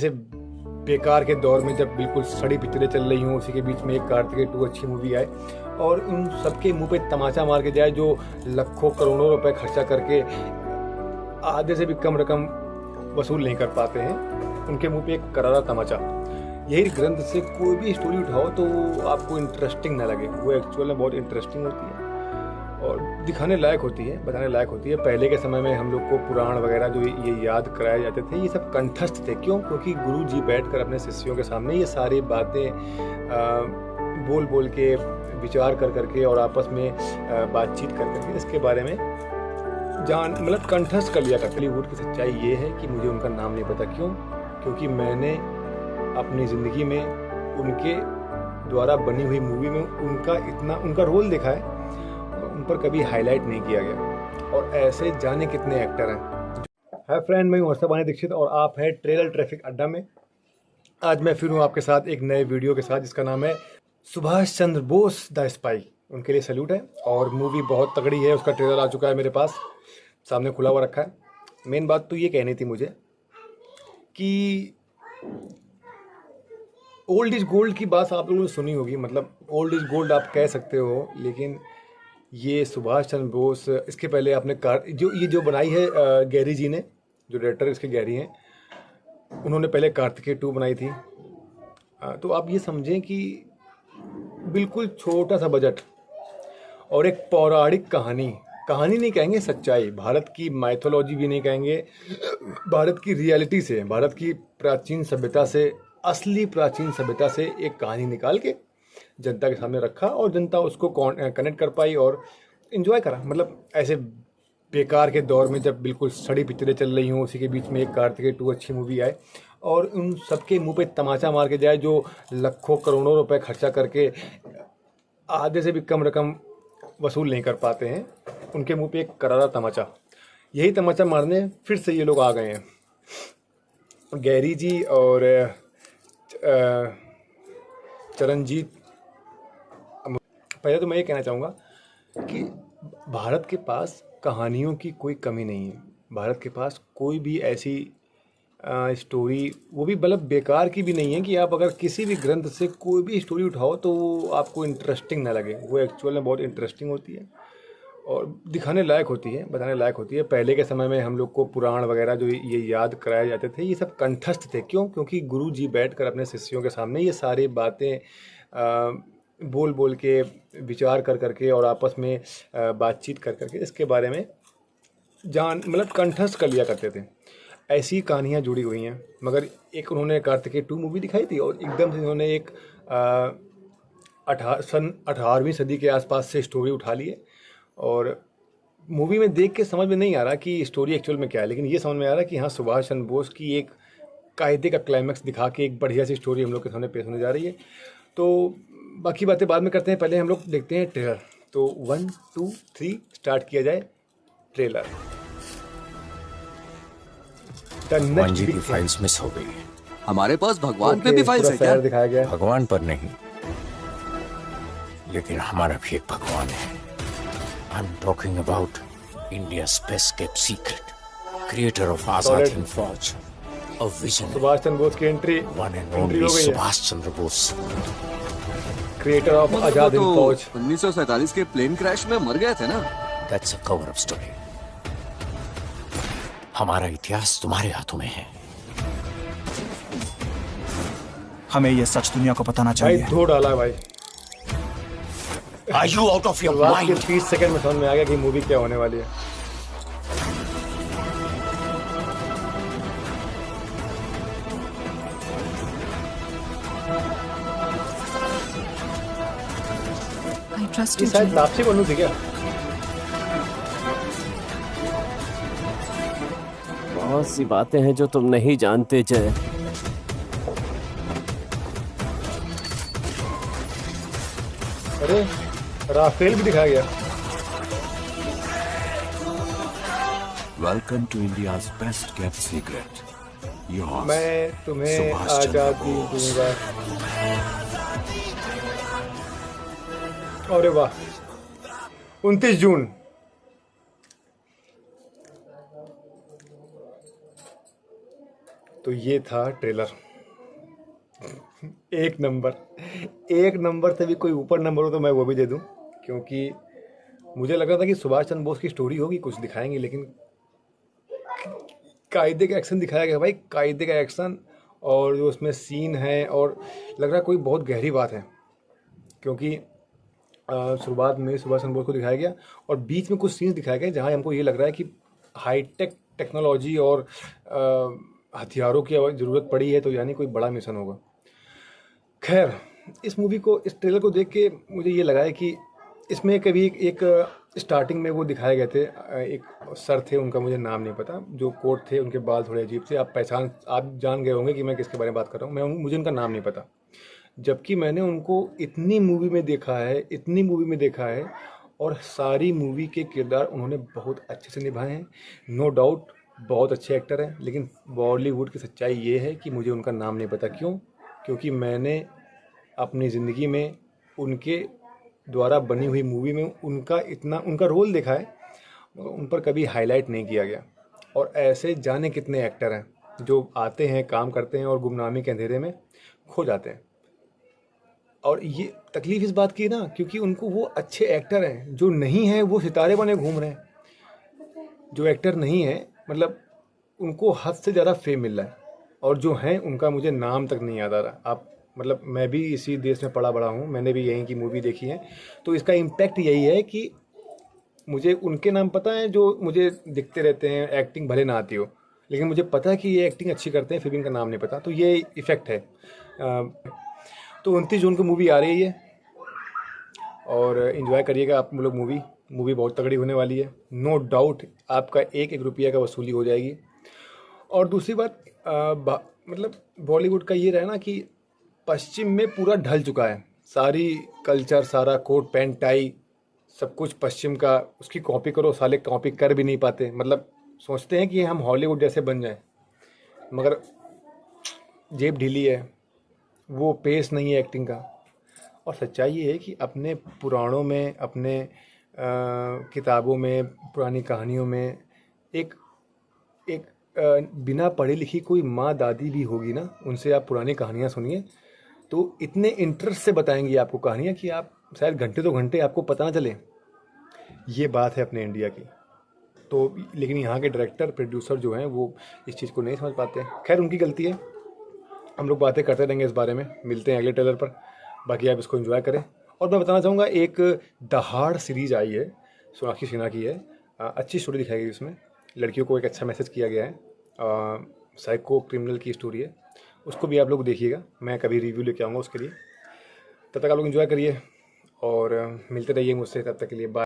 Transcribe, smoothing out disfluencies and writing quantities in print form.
ऐसे बेकार के दौर में जब बिल्कुल सड़ी पिक्चरें चल रही हों, उसी के बीच में एक कार्तिकेय 2 अच्छी मूवी आए और उन सबके मुंह पे तमाचा मार के जाए जो लाखों करोड़ों रुपए खर्चा करके आधे से भी कम रकम वसूल नहीं कर पाते हैं, उनके मुंह पे एक करारा तमाचा। यही ग्रंथ से कोई भी स्टोरी उठाओ तो वो आपको इंटरेस्टिंग ना लगे, वो एक्चुअल में बहुत इंटरेस्टिंग होती है और दिखाने लायक होती है, बताने लायक होती है। पहले के समय में हम लोग को पुराण वगैरह जो ये याद कराए जाते थे, ये सब कंठस्थ थे। क्यों? क्योंकि गुरु जी बैठकर अपने शिष्यों के सामने ये सारी बातें बोल बोल के, विचार कर करके और आपस में बातचीत कर करके इसके बारे में मतलब कंठस्थ कर लिया करते। बॉलीवुड की सच्चाई ये है कि मुझे उनका नाम नहीं पता। क्यों? क्योंकि मैंने अपनी ज़िंदगी में उनके द्वारा बनी हुई मूवी में उनका रोल देखा है, उन पर कभी हाईलाइट नहीं किया गया। और ऐसे जाने कितने एक्टर हैं। हाय फ्रेंड, मैं हूं हर्षवानी दीक्षित और आप है ट्रेलर ट्रैफिक अड्डा में। आज मैं फिर हूं आपके साथ एक नए वीडियो के साथ जिसका नाम है सुभाष चंद्र बोस द स्पाई। उनके लिए सैल्यूट है और मूवी बहुत तगड़ी है। उसका ट्रेलर आ चुका है, मेरे पास सामने खुला हुआ रखा है। मेन बात तो ये कहनी थी मुझे कि ओल्ड इज गोल्ड की बात आप लोगों ने सुनी होगी, मतलब ओल्ड इज गोल्ड आप कह सकते हो, लेकिन ये सुभाष चंद्र बोस, इसके पहले आपने जो बनाई है गैरी जी ने, जो डायरेक्टर इसके गैरी हैं, उन्होंने पहले कार्तिकेय 2 बनाई थी। तो आप ये समझें कि बिल्कुल छोटा सा बजट और एक पौराणिक कहानी नहीं कहेंगे, सच्चाई, भारत की माइथोलॉजी भी नहीं कहेंगे, भारत की रियलिटी से, भारत की प्राचीन सभ्यता से, असली प्राचीन सभ्यता से एक कहानी निकाल के जनता के सामने रखा और जनता उसको कनेक्ट कर पाई और इन्जॉय करा। मतलब ऐसे बेकार के दौर में जब बिल्कुल सड़ी पिक्चरें चल रही हों, उसी के बीच में एक कार्तिकेय 2 अच्छी मूवी आए और उन सबके मुंह पे तमाचा मार के जाए जो लाखों करोड़ों रुपए खर्चा करके आधे से भी कम रकम वसूल नहीं कर पाते हैं, उनके मुंह पे एक करारा तमाचा। यही तमाचा मारने फिर से ये लोग आ गए हैं, गैरी जी और चरणजीत। पहले तो मैं ये कहना चाहूँगा कि भारत के पास कहानियों की कोई कमी नहीं है। भारत के पास कोई भी ऐसी स्टोरी, वो भी मतलब बेकार की भी नहीं है कि आप अगर किसी भी ग्रंथ से कोई भी स्टोरी उठाओ तो वो आपको इंटरेस्टिंग ना लगे, वो एक्चुअल में बहुत इंटरेस्टिंग होती है और दिखाने लायक होती है, बताने लायक होती है। पहले के समय में हम लोग को पुराण वगैरह जो ये याद कराए जाते थे, ये सब कंठस्थ थे। क्यों? क्योंकि गुरु जी बैठकर अपने शिष्यों के सामने ये सारी बातें बोल बोल के, विचार कर करके और आपस में बातचीत कर करके इसके बारे में मतलब कंठस्थ कर लिया करते थे। ऐसी कहानियाँ जुड़ी हुई हैं। मगर एक उन्होंने कार्तिकेय 2 मूवी दिखाई थी और एकदम से उन्होंने एक सन 18वीं सदी के आसपास से स्टोरी उठा ली है और मूवी में देख के समझ में नहीं आ रहा कि स्टोरी एक्चुअल में क्या है, लेकिन ये समझ में आ रहा है कि हाँ, सुभाष चंद्र बोस की एक कायदे का क्लाइमैक्स दिखा के एक बढ़िया सी स्टोरी हम लोग के सामने पेश होने जा रही है। तो बाकी बातें बाद में करते हैं, पहले हम लोग देखते हैं ट्रेलर। तो 1 2 3 स्टार्ट किया जाए ट्रेलर। भगवान जी की फाइल्स मिस हो गई। हमारे पास भगवान पे भी फाइल्स है क्या? दिखाया गया। भगवान पर नहीं, लेकिन हमारा भी एक भगवान है। I am talking about India's best kept secret, creator of Azad Hind Fauj, a vision, Subhash Chandra Bose की entry one and only Subhash Chandra Bose, creator of Azad Hind Fauj. 1947 के प्लेन क्रैश में मर गए थे ना? That's a cover-up story. हमारा इतिहास तुम्हारे हाथों में है। हमें ये सच दुनिया को बताना भाई चाहिए। धो डाला है भाई। Are you out of your शुरुआत के mind? 30 सेकंड में समझ में आ गया कि मूवी क्या होने वाली है। I trust ये you, शायद Jay. तापसी बन्नू थी क्या? बहुत सी बातें हैं जो तुम नहीं जानते जय। अरे राफेल भी दिखाया गया। Welcome to India's best kept secret. Yours. मैं तुम्हें सुभाष चंद्र आजादी बोस। दूंगा। अरे वाह, 29 जून। तो ये था ट्रेलर। एक नंबर से भी कोई ऊपर नंबर हो तो मैं वो भी दे दूं, क्योंकि मुझे लग रहा था कि सुभाष चंद्र बोस की स्टोरी होगी, कुछ दिखाएंगे, लेकिन कायदे का एक्शन दिखाया गया भाई, कायदे का एक्शन। और जो उसमें सीन है, और लग रहा है कोई बहुत गहरी बात है, क्योंकि शुरुआत में सुभाष चंद्र बोस को दिखाया गया और बीच में कुछ सीन्स दिखाए गए जहाँ हमको ये लग रहा है कि हाईटेक टेक्नोलॉजी और हथियारों की ज़रूरत पड़ी है, तो यानी कोई बड़ा मिशन होगा। खैर, इस मूवी को, इस ट्रेलर को देख के मुझे ये लगा है कि इसमें कभी एक स्टार्टिंग में वो दिखाए गए थे, एक सर थे, उनका मुझे नाम नहीं पता, जो कोट थे, उनके बाल थोड़े अजीब थे, आप जान गए होंगे कि मैं किसके बारे में बात कर रहा हूँ। मुझे उनका नाम नहीं पता, जबकि मैंने उनको इतनी मूवी में देखा है और सारी मूवी के किरदार उन्होंने बहुत अच्छे से निभाए हैं। नो डाउट बहुत अच्छे एक्टर हैं, लेकिन बॉलीवुड की सच्चाई ये है कि मुझे उनका नाम नहीं पता। क्यों? क्योंकि मैंने अपनी ज़िंदगी में उनके द्वारा बनी हुई मूवी में उनका रोल देखा है, मगर उन पर कभी हाईलाइट नहीं किया गया। और ऐसे जाने कितने एक्टर हैं जो आते हैं, काम करते हैं और गुमनामी के अंधेरे में खो जाते हैं। और ये तकलीफ इस बात की ना, क्योंकि उनको वो अच्छे एक्टर हैं, जो नहीं हैं वो सितारे बने घूम रहे हैं। जो एक्टर नहीं है, मतलब उनको हद से ज़्यादा फेम मिल रहा है, और जो हैं उनका मुझे नाम तक नहीं याद आ रहा। आप मतलब मैं भी इसी देश में पला बड़ा हूँ, मैंने भी यहीं की मूवी देखी है, तो इसका इम्पैक्ट यही है कि मुझे उनके नाम पता है जो मुझे दिखते रहते हैं, एक्टिंग भले ना आती हो, लेकिन मुझे पता है कि ये एक्टिंग अच्छी करते हैं, फिर भी इनका नाम नहीं पता। तो ये इफ़ेक्ट है। तो 29 जून को मूवी आ रही है और इन्जॉय करिएगा आप लोग। मूवी बहुत तगड़ी होने वाली है, नो डाउट। आपका एक एक रुपया का वसूली हो जाएगी। और दूसरी बात, मतलब बॉलीवुड का ये रहा ना कि पश्चिम में पूरा ढल चुका है, सारी कल्चर, सारा कोट पैंट टाई, सब कुछ पश्चिम का। उसकी कॉपी करो, साले कॉपी कर भी नहीं पाते, मतलब सोचते हैं कि हम हॉलीवुड जैसे बन जाएं, मगर जेब ढीली है, वो पेस नहीं है एक्टिंग का। और सच्चाई ये है कि अपने पुराणों में, अपने किताबों में, पुरानी कहानियों में एक बिना पढ़ी लिखी कोई माँ दादी भी होगी ना, उनसे आप पुरानी कहानियाँ सुनिए तो इतने इंटरेस्ट से बताएंगी आपको कहानियाँ कि आप शायद घंटे 2 घंटे आपको पता ना चले। ये बात है अपने इंडिया की। तो लेकिन यहाँ के डायरेक्टर, प्रोड्यूसर जो हैं वो इस चीज़ को नहीं समझ पाते हैं। खैर, उनकी गलती है। हम लोग बातें करते रहेंगे इस बारे में। मिलते हैं अगले ट्रेलर पर। बाकी आप इसको एंजॉय करें। और मैं बताना चाहूँगा, एक दहाड़ सीरीज़ आई है, सोनाक्षी सिन्हा की है। अच्छी स्टोरी दिखाई गई उसमें, लड़कियों को एक अच्छा मैसेज किया गया है। साइको क्रिमिनल की स्टोरी है, उसको भी आप लोग देखिएगा। मैं कभी रिव्यू लेके आऊँगा उसके लिए। तब तक आप लोग एंजॉय करिए और मिलते रहिए मुझसे। तब तक के लिए बाय।